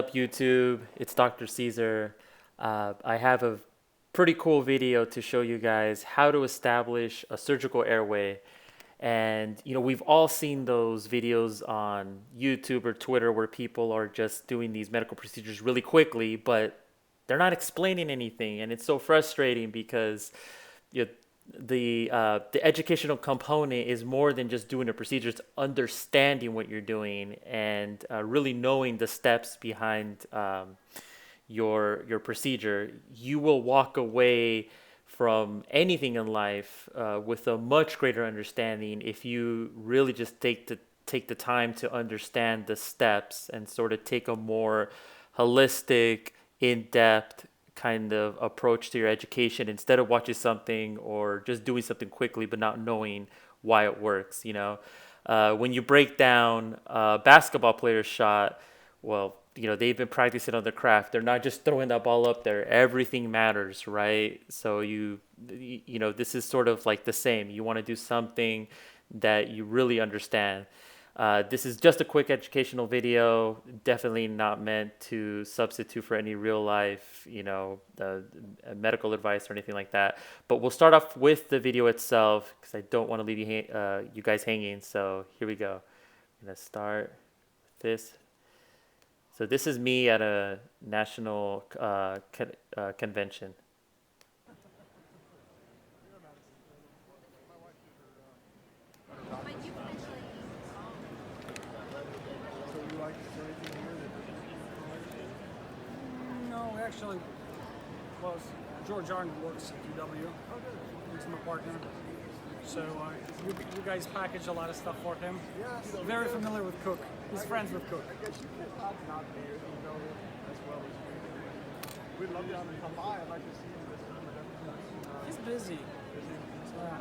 Up YouTube? It's Dr. Caesar. I have a pretty cool video to show you guys how to establish a surgical airway. And we've all seen those videos on YouTube or Twitter where people are just doing these medical procedures really quickly, but they're not explaining anything, and it's so frustrating because you know, the educational component is more than just doing a procedure. It's understanding what you're doing and really knowing the steps behind your procedure. You will walk away from anything in life with a much greater understanding if you really just take the time to understand the steps and sort of take a more holistic, in-depth kind of approach to your education instead of watching something or just doing something quickly but not knowing why it works. When you break down a basketball player's shot, well, they've been practicing on the craft. They're not just throwing that ball up there. Everything matters, right? So this is sort of like the same. You want to do something that you really understand. This is just a quick educational video, definitely not meant to substitute for any real life, medical advice or anything like that. But we'll start off with the video itself because I don't want to leave you guys hanging. So here we go. I'm gonna start with this. So this is me at a national convention. No, actually, well, George Arnold works at UW. He's my partner. So you guys package a lot of stuff for him. Very familiar with Cook. He's friends with Cook. We'd love to have him come by. I'd like to see him this time. He's busy. Yeah.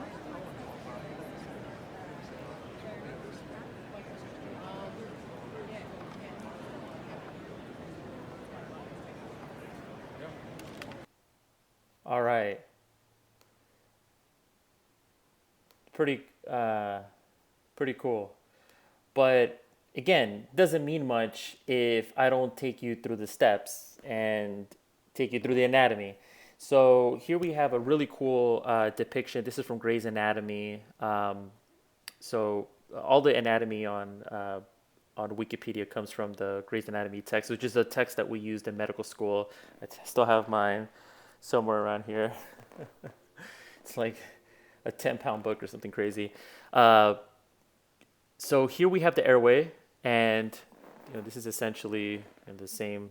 All right, pretty pretty cool. But again, doesn't mean much if I don't take you through the steps and take you through the anatomy. So here we have a really cool depiction. This is from Gray's Anatomy. So all the anatomy on Wikipedia comes from the Gray's Anatomy text, which is a text that we used in medical school. Still have mine somewhere around here. It's like a 10-pound book or something crazy. Uh, so here we have the airway, and this is essentially the same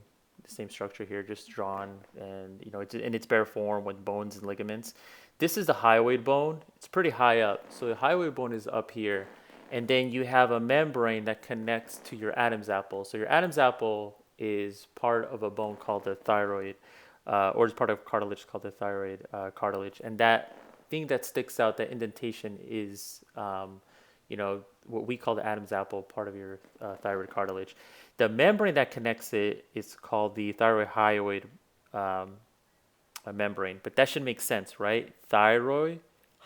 structure here, just drawn, and it's in its bare form with bones and ligaments. This is the hyoid bone. It's pretty high up. So the hyoid bone is up here, and then you have a membrane that connects to your Adam's apple. So your Adam's apple is part of a bone called the thyroid, or it's part of cartilage called the thyroid cartilage, and that thing that sticks out, that indentation, is what we call the Adam's apple, part of your thyroid cartilage. The membrane that connects it is called the thyroid hyoid um, membrane, but that should make sense, right? Thyroid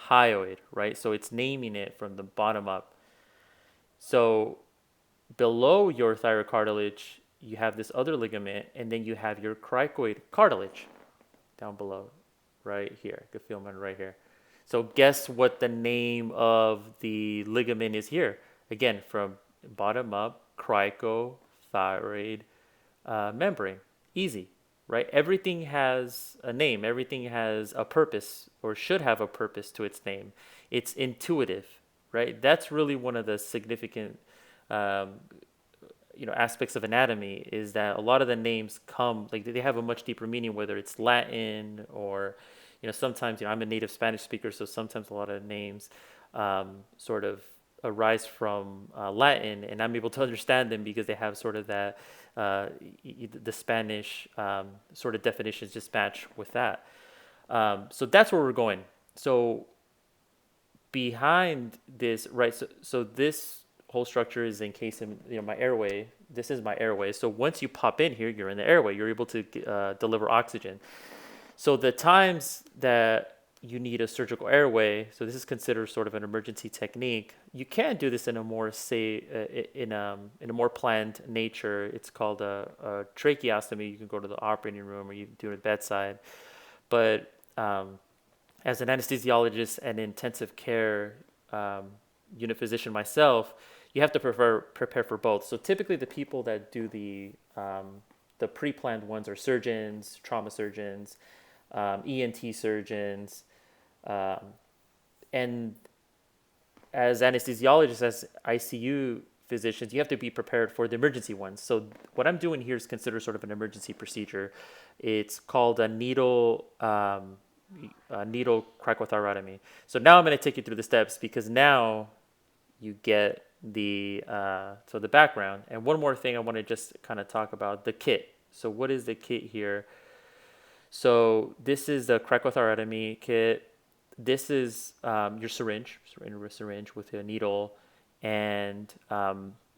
hyoid, right? So it's naming it from the bottom up. So below your thyroid cartilage, you have this other ligament, and then you have your cricoid cartilage down below, right here. You can feel mine right here. So guess what the name of the ligament is here? Again, from bottom up, cricothyroid membrane. Easy, right? Everything has a name. Everything has a purpose, or should have a purpose to its name. It's intuitive, right? That's really one of the significant um, aspects of anatomy, is that a lot of the names come, like, they have a much deeper meaning, whether it's Latin or sometimes, I'm a native Spanish speaker, so sometimes a lot of names sort of arise from Latin, and I'm able to understand them because they have sort of that the Spanish sort of definitions just match with that. So that's where we're going. So behind this, right? So this whole structure is encased in my airway. This is my airway. So once you pop in here, you're in the airway. You're able to deliver oxygen. So the times that you need a surgical airway. So this is considered sort of an emergency technique. You can do this in a more in a more planned nature. It's called a tracheostomy. You can go to the operating room or you can do it at bedside. But as an anesthesiologist and intensive care unit physician myself, you have to prepare for both. So typically, the people that do the pre-planned ones are surgeons, trauma surgeons, ENT surgeons, um, and as anesthesiologists, as ICU physicians, you have to be prepared for the emergency ones. So what I'm doing here is considered sort of an emergency procedure. It's called a needle cricothyrotomy. So now I'm going to take you through the steps because now you get the background. And one more thing I want to just kind of talk about the kit. So what is the kit here? So this is the cricothyrotomy kit. This is your syringe with a needle, and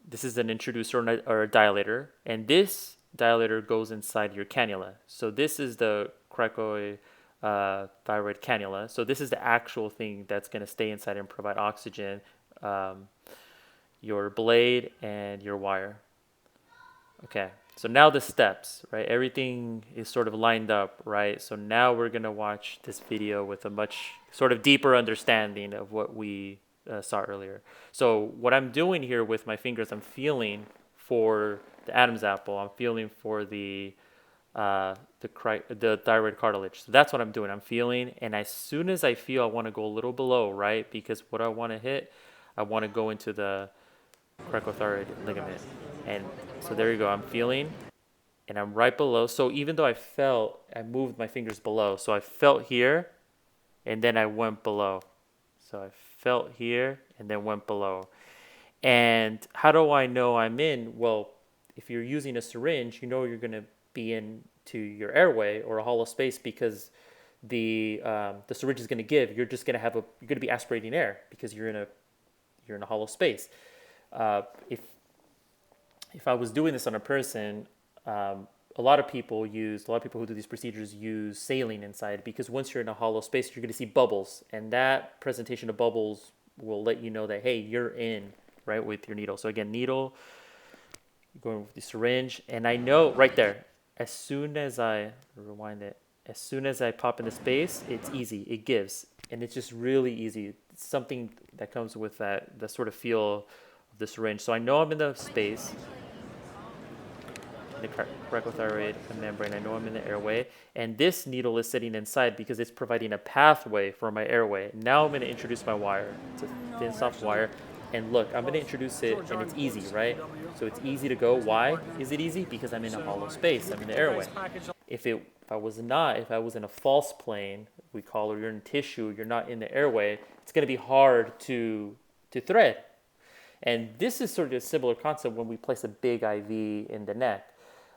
this is an introducer or a dilator, and this dilator goes inside your cannula. So this is the cricothyroid cannula. So this is the actual thing that's going to stay inside and provide oxygen, your blade and your wire. Okay, so now the steps, right? Everything is sort of lined up, right? So now we're going to watch this video with a much sort of deeper understanding of what we saw earlier. So what I'm doing here with my fingers, I'm feeling for the Adam's apple. I'm feeling for the thyroid cartilage. So that's what I'm doing. I'm feeling, and as soon as I feel I want to go a little below, right? Because what I want to hit, I want to go into the cricothyroid ligament. And so there you go. I'm feeling, and I'm right below. So even though I moved my fingers below. So I felt here, and then I went below. So I felt here, and then went below. And how do I know I'm in? Well, if you're using a syringe, you know you're going to be into your airway or a hollow space because the syringe is going to give. You're just going to you're going to be aspirating air because you're in a hollow space. If I was doing this on a person, a lot of people who do these procedures use saline inside because once you're in a hollow space, you're going to see bubbles, and that presentation of bubbles will let you know that hey, you're in right with your needle. So again, needle, going with the syringe, and I know right there. As soon as I pop in the space, it's easy. It gives, and it's just really easy. It's something that comes with that sort of feel of the syringe. So I know I'm in the space, the cricothyroid membrane. I know I'm in the airway, and this needle is sitting inside because it's providing a pathway for my airway. Now I'm going to introduce my wire. It's a thin, soft wire, and look, I'm going to introduce it, and it's easy, right? So it's easy to go. Why is it easy? Because I'm in a hollow space. I'm in the airway. If I was in a false plane, we call it, or you're in tissue, you're not in the airway, it's going to be hard to thread. And this is sort of a similar concept when we place a big IV in the neck.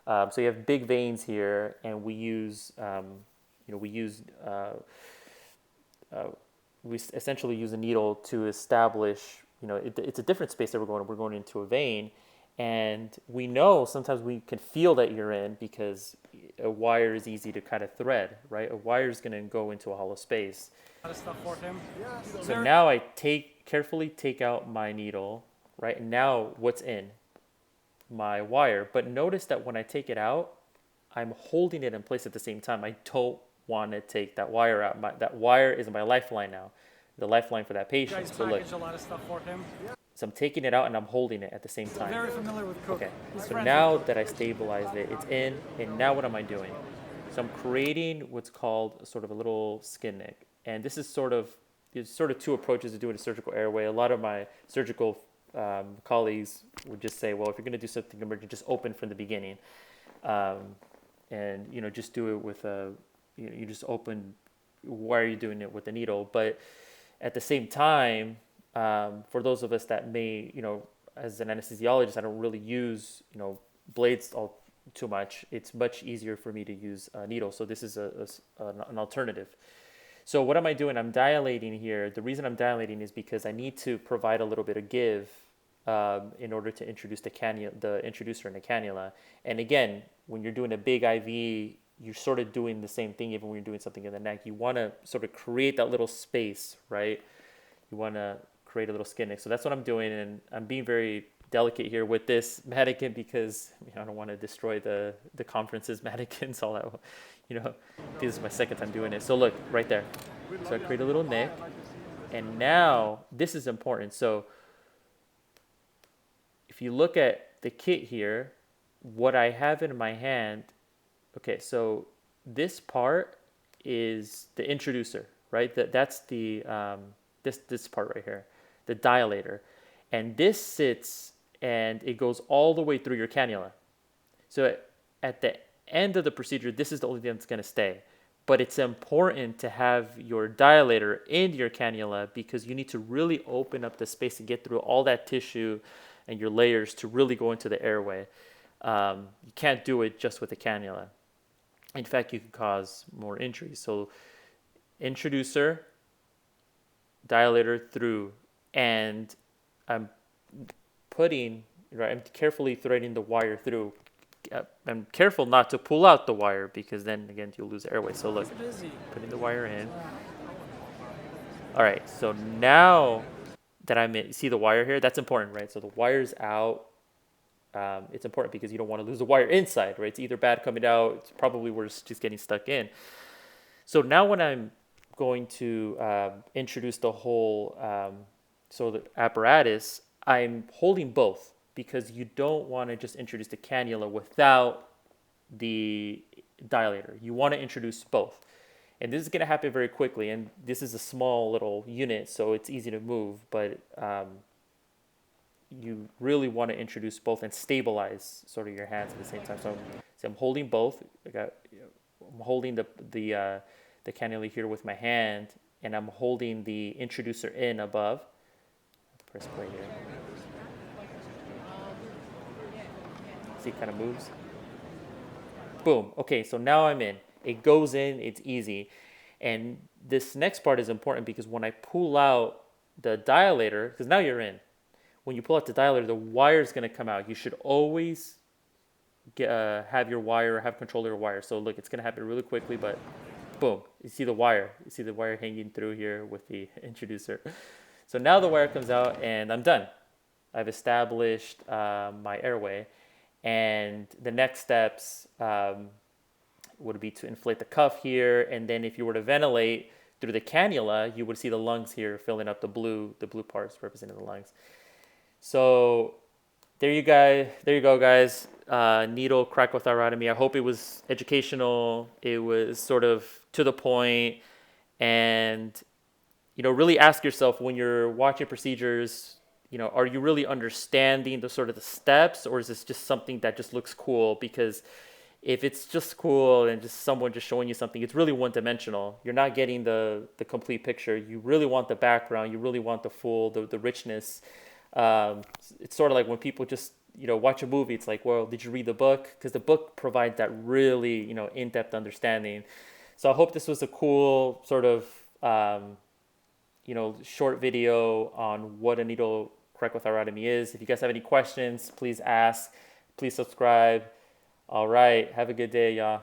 So you have big veins here, and we essentially use a needle to establish, it's a different space that we're going into a vein, and we know sometimes we can feel that you're in because a wire is easy to kind of thread, right? A wire is going to go into a hollow space. A lot of stuff for him. So now I carefully take out my needle, right? And now what's in? My wire. But notice that when I take it out, I'm holding it in place at the same time. I don't want to take that wire out. That wire is my lifeline now, the lifeline for that patient. You guys So look, package a lot of stuff for him. so I'm taking it out and I'm holding it at the same time. Very familiar with cooking. Okay, so now that I stabilized it, it's in, and now what am I doing? So I'm creating what's called sort of a little skin nick, and this is there's sort of two approaches to doing a surgical airway. A lot of my surgical colleagues would just say, well, if you're going to do something emergent, just open from the beginning, and just do it with you just open. Why are you doing it with the needle? But at the same time, for those of us that may, as an anesthesiologist, I don't really use blades all too much. It's much easier for me to use a needle. So this is an alternative. So what am I doing? I'm dilating here. The reason I'm dilating is because I need to provide a little bit of give in order to introduce the introducer in the cannula. And again, when you're doing a big IV, you're sort of doing the same thing even when you're doing something in the neck. You want to sort of create that little space, right? You want to create a little skin nick. So that's what I'm doing, and I'm being very delicate here with this mannequin because I don't want to destroy the conference's mannequins all that. This is my second time doing it. So look right there. So I create a little nick, and now this is important. So if you look at the kit here, what I have in my hand, okay, so this part is the introducer, right? That's the this part right here, the dilator, and this sits and it goes all the way through your cannula. So at the end of the procedure, this is the only thing that's going to stay. But it's important to have your dilator in your cannula because you need to really open up the space to get through all that tissue and your layers to really go into the airway. You can't do it just with a cannula. In fact, you can cause more injuries. So introducer, dilator through, and I'm I'm carefully threading the wire through. I'm careful not to pull out the wire because then again you'll lose airway. So look, putting the wire in. All right, so now that I'm in, see the wire here? That's important, right? So the wire's out. It's important because you don't want to lose the wire inside, right? It's either bad coming out, it's probably worse just getting stuck in. So now when I'm going to introduce the whole so the apparatus, I'm holding both because you don't want to just introduce the cannula without the dilator. You want to introduce both. And this is going to happen very quickly. And this is a small little unit, so it's easy to move. But you really want to introduce both and stabilize sort of your hands at the same time. So I'm holding both. I'm holding the cannula here with my hand, and I'm holding the introducer in above. Press play here. See, it kind of moves. Boom. Okay, so now I'm in. It goes in, it's easy. And this next part is important because when I pull out the dilator, because now you're in. When you pull out the dilator, the wire is going to come out. You should always have your wire, have control of your wire. So look, it's going to happen really quickly, but boom, you see the wire. You see the wire hanging through here with the introducer. So now the wire comes out and I'm done. I've established my airway. And the next steps would be to inflate the cuff here. And then if you were to ventilate through the cannula, you would see the lungs here filling up the blue parts representing the lungs. So there you go, guys. Needle cricothyrotomy. I hope it was educational. It was sort of to the point. And, really ask yourself when you're watching procedures, are you really understanding the sort of the steps, or is this just something that just looks cool? Because if it's just cool and just someone just showing you something, it's really one-dimensional. You're not getting the complete picture. You really want the background. You really want the full, the richness. It's sort of like when people just, watch a movie, it's like, well, did you read the book? Because the book provides that really, in-depth understanding. So I hope this was a cool sort of, short video on what a needle cricothyrotomy is. If you guys have any questions, please ask. Please subscribe. All right. Have a good day, y'all.